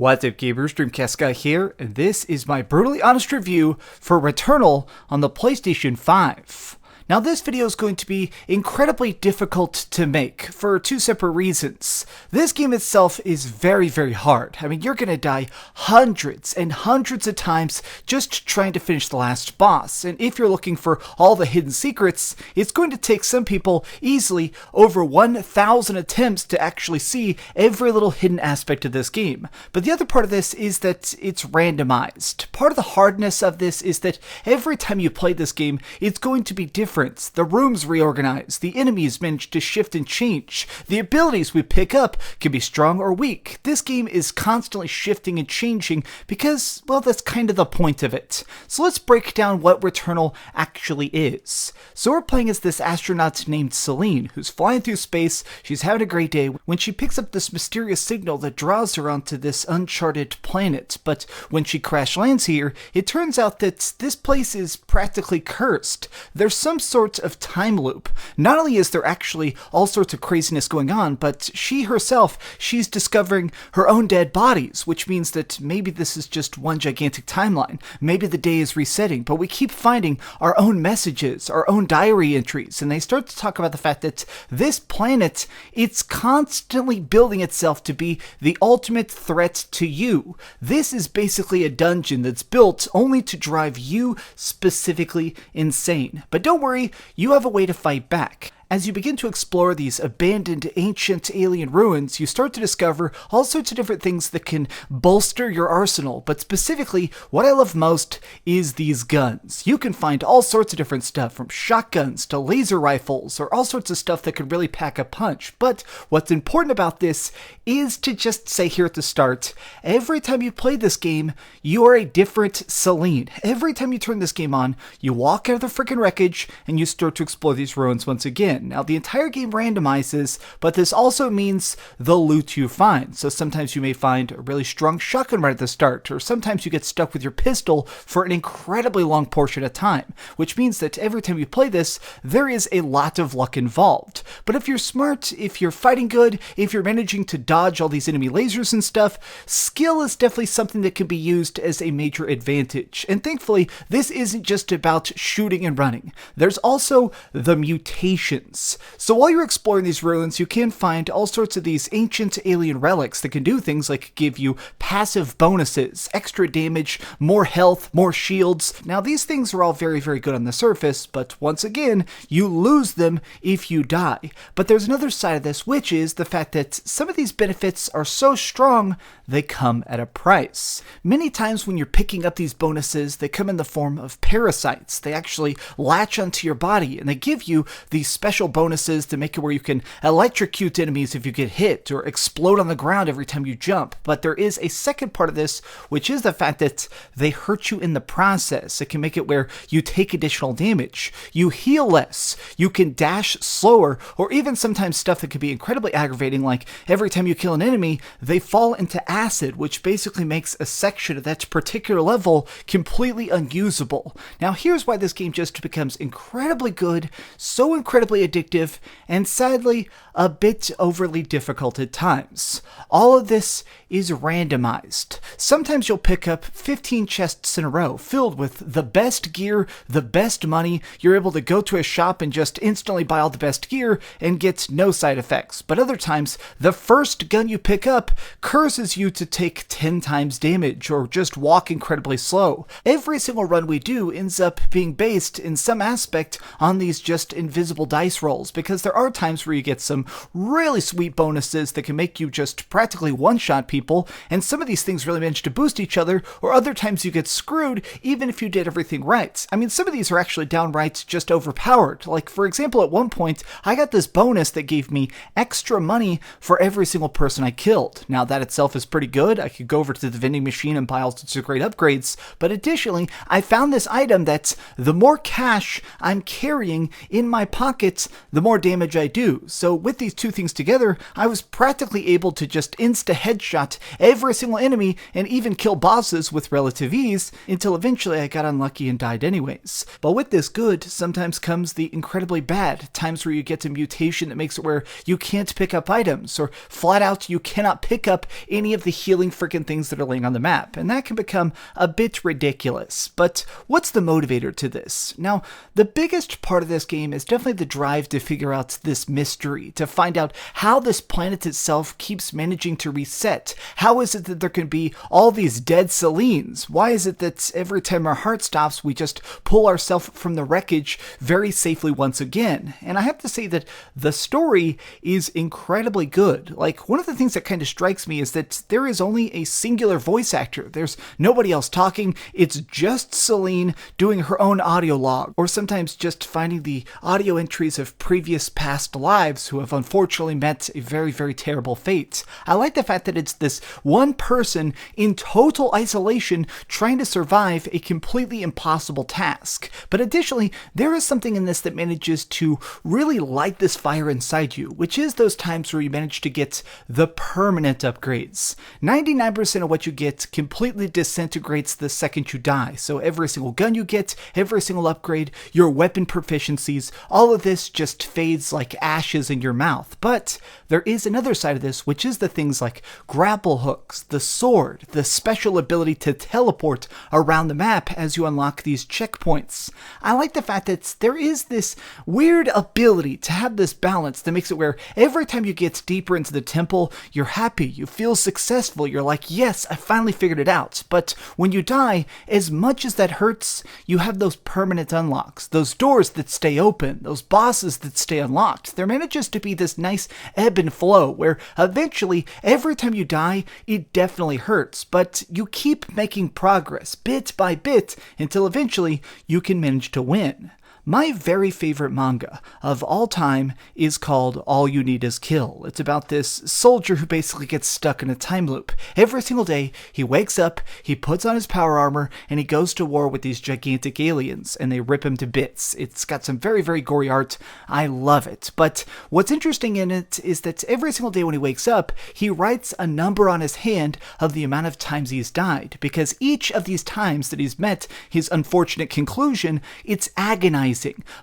What's up gamers, Dreamcastguy here, and this is my brutally honest review for Returnal on the PlayStation 5. Now this video is going to be incredibly difficult to make for two separate reasons. This game itself is very hard. I mean, you're gonna die hundreds and hundreds of times just trying to finish the last boss, and if you're looking for all the hidden secrets, it's going to take some people easily over 1,000 attempts to actually see every little hidden aspect of this game. But the other part of this is that it's randomized. Part of the hardness of this is that every time you play this game, it's going to be different. The rooms reorganize, the enemies manage to shift and change, the abilities we pick up can be strong or weak. This game is constantly shifting and changing because, well, that's kind of the point of it. So let's break down what Returnal actually is. So we're playing as this astronaut named Selene, who's flying through space. She's having a great day when she picks up this mysterious signal that draws her onto this uncharted planet. But when she crash lands here, it turns out that this place is practically cursed. There's some sort of time loop. Not only is there actually all sorts of craziness going on, but she herself, she's discovering her own dead bodies, which means that maybe this is just one gigantic timeline. Maybe the day is resetting, but we keep finding our own messages, our own diary entries, and they start to talk about the fact that this planet, it's constantly building itself to be the ultimate threat to you. This is basically a dungeon that's built only to drive you specifically insane. But don't worry, you have a way to fight back. As you begin to explore these abandoned ancient alien ruins, you start to discover all sorts of different things that can bolster your arsenal, but specifically, what I love most is these guns. You can find all sorts of different stuff, from shotguns to laser rifles, or all sorts of stuff that could really pack a punch. But what's important about this is to just say here at the start, every time you play this game, you are a different Selene. Every time you turn this game on, you walk out of the freaking wreckage, and you start to explore these ruins once again. Now, the entire game randomizes, but this also means the loot you find. So sometimes you may find a really strong shotgun right at the start, or sometimes you get stuck with your pistol for an incredibly long portion of time, which means that every time you play this, there is a lot of luck involved. But if you're smart, if you're fighting good, if you're managing to dodge all these enemy lasers and stuff, skill is definitely something that can be used as a major advantage. And thankfully, this isn't just about shooting and running. There's also the mutation. So while you're exploring these ruins, you can find all sorts of these ancient alien relics that can do things like give you passive bonuses, extra damage, more health, more shields. Now these things are all very good on the surface, but once again, you lose them if you die. But there's another side of this, which is the fact that some of these benefits are so strong, they come at a price. Many times when you're picking up these bonuses, they come in the form of parasites. They actually latch onto your body, and they give you these special bonuses to make it where you can electrocute enemies if you get hit, or explode on the ground every time you jump. But there is a second part of this, which is the fact that they hurt you in the process. It can make it where you take additional damage, you heal less, you can dash slower, or even sometimes stuff that can be incredibly aggravating, like every time you kill an enemy, they fall into acid, which basically makes a section of that particular level completely unusable. Now here's why this game just becomes incredibly good, so incredibly addictive, and sadly, a bit overly difficult at times. All of this is randomized. Sometimes you'll pick up 15 chests in a row filled with the best gear, the best money. You're able to go to a shop and just instantly buy all the best gear and get no side effects. But other times, the first gun you pick up curses you to take 10 times damage or just walk incredibly slow. Every single run we do ends up being based in some aspect on these just invisible dice rolls, because there are times where you get some really sweet bonuses that can make you just practically one-shot people, and some of these things really manage to boost each other, or other times you get screwed even if you did everything right. I mean, some of these are actually downright just overpowered. Like, for example, at one point, I got this bonus that gave me extra money for every single person I killed. Now, that itself is pretty good. I could go over to the vending machine and buy all sorts of great upgrades, but additionally, I found this item that the more cash I'm carrying in my pocket, hit, the more damage I do. So with these two things together, I was practically able to just insta-headshot every single enemy and even kill bosses with relative ease, until eventually I got unlucky and died anyways. But with this good, sometimes comes the incredibly bad, times where you get a mutation that makes it where you can't pick up items, or flat out you cannot pick up any of the healing freaking things that are laying on the map, and that can become a bit ridiculous. But what's the motivator to this? Now, the biggest part of this game is definitely the drive to figure out this mystery, to find out how this planet itself keeps managing to reset. How is it that there can be all these dead Selenes? Why is it that every time our heart stops, we just pull ourselves from the wreckage very safely once again? And I have to say that the story is incredibly good. Like, one of the things that kind of strikes me is that there is only a singular voice actor. There's nobody else talking. It's just Selene doing her own audio log, or sometimes just finding the audio entries of previous past lives who have unfortunately met a very, very terrible fate. I like the fact that it's this one person in total isolation trying to survive a completely impossible task. But additionally, there is something in this that manages to really light this fire inside you, which is those times where you manage to get the permanent upgrades. 99% of what you get completely disintegrates the second you die. So every single gun you get, every single upgrade, your weapon proficiencies, all of this just fades like ashes in your mouth. But there is another side of this, which is the things like grapple hooks, the sword, the special ability to teleport around the map as you unlock these checkpoints. I like the fact that there is this weird ability to have this balance that makes it where every time you get deeper into the temple, you're happy, you feel successful, you're like, yes, I finally figured it out. But when you die, as much as that hurts, you have those permanent unlocks, those doors that stay open, those bosses that stay unlocked. There manages to be this nice ebb and flow where eventually, every time you die, it definitely hurts, but you keep making progress bit by bit until eventually you can manage to win. My very favorite manga of all time is called All You Need Is Kill. It's about this soldier who basically gets stuck in a time loop. Every single day, he wakes up, he puts on his power armor, and he goes to war with these gigantic aliens, and they rip him to bits. It's got some very, very gory art. I love it. But what's interesting in it is that every single day when he wakes up, he writes a number on his hand of the amount of times he's died, because each of these times that he's met his unfortunate conclusion, it's agonizing.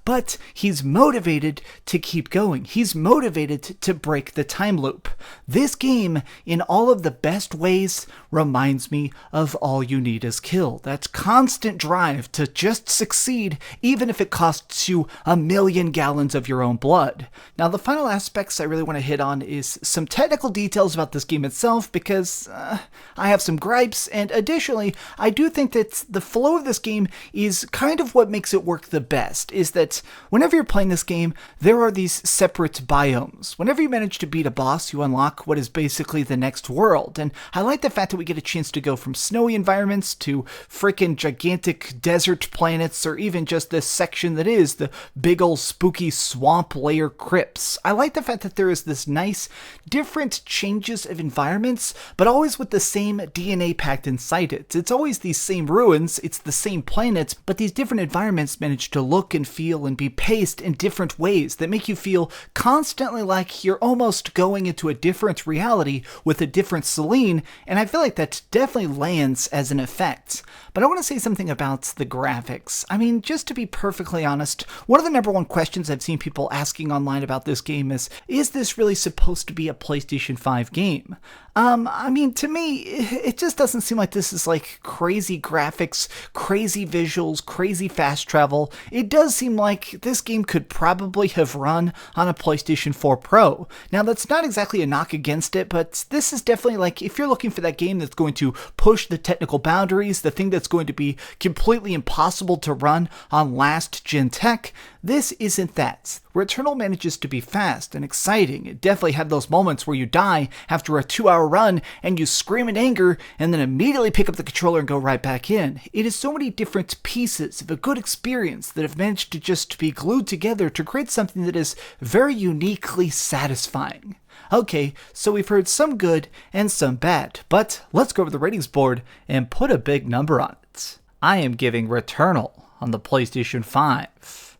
But he's motivated to keep going. He's motivated to break the time loop. This game, in all of the best ways, reminds me of All You Need Is Kill. That constant drive to just succeed, even if it costs you 1,000,000 gallons of your own blood. Now, the final aspects I really want to hit on is some technical details about this game itself, because I have some gripes, and additionally, I do think that the flow of this game is kind of what makes it work the best. Is that whenever you're playing this game, there are these separate biomes. Whenever you manage to beat a boss, you unlock what is basically the next world, and I like the fact that we get a chance to go from snowy environments to freaking gigantic desert planets, or even just this section that is the big ol' spooky swamp layer crypts. I like the fact that there is this nice, different changes of environments, but always with the same DNA packed inside it. It's always these same ruins, it's the same planet, but these different environments manage to look and feel and be paced in different ways that make you feel constantly like you're almost going into a different reality with a different Selene, and I feel like that definitely lands as an effect. But I want to say something about the graphics. I mean, just to be perfectly honest, one of the number one questions I've seen people asking online about this game is this really supposed to be a PlayStation 5 game? I mean, to me, it just doesn't seem like this is like crazy graphics, crazy visuals, crazy fast travel. It does seem like this game could probably have run on a PlayStation 4 Pro. Now, that's not exactly a knock against it, but this is definitely like, if you're looking for that game that's going to push the technical boundaries, the thing that's going to be completely impossible to run on last-gen tech, this isn't that. Returnal manages to be fast and exciting. It definitely had those moments where you die after a 2-hour run and you scream in anger and then immediately pick up the controller and go right back in. It is so many different pieces of a good experience that have managed to just be glued together to create something that is very uniquely satisfying. Okay, so we've heard some good and some bad, but let's go over the ratings board and put a big number on it. I am giving Returnal on the PlayStation 5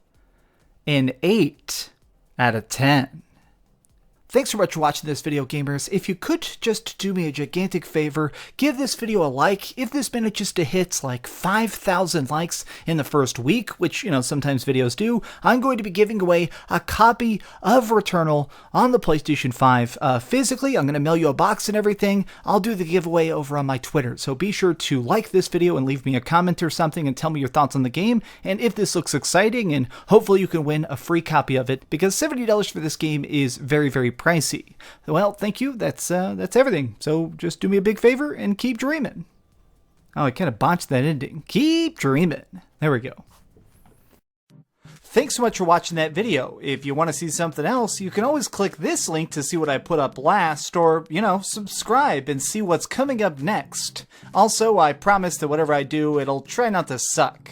an 8 out of 10. Thanks so much for watching this video, gamers. If you could just do me a gigantic favor, give this video a like. If this managed to hit like 5,000 likes in the first week, which, you know, sometimes videos do, I'm going to be giving away a copy of Returnal on the PlayStation 5 physically. I'm going to mail you a box and everything. I'll do the giveaway over on my Twitter, so be sure to like this video and leave me a comment or something and tell me your thoughts on the game, and if this looks exciting, and hopefully you can win a free copy of it, because $70 for this game is very, very pricey. Well, thank you. That's everything. So just do me a big favor and keep dreaming. Oh, I kind of botched that ending. Keep dreaming. There we go. Thanks so much for watching that video. If you want to see something else, you can always click this link to see what I put up last, or, you know, subscribe and see what's coming up next. Also, I promise that whatever I do, it'll try not to suck.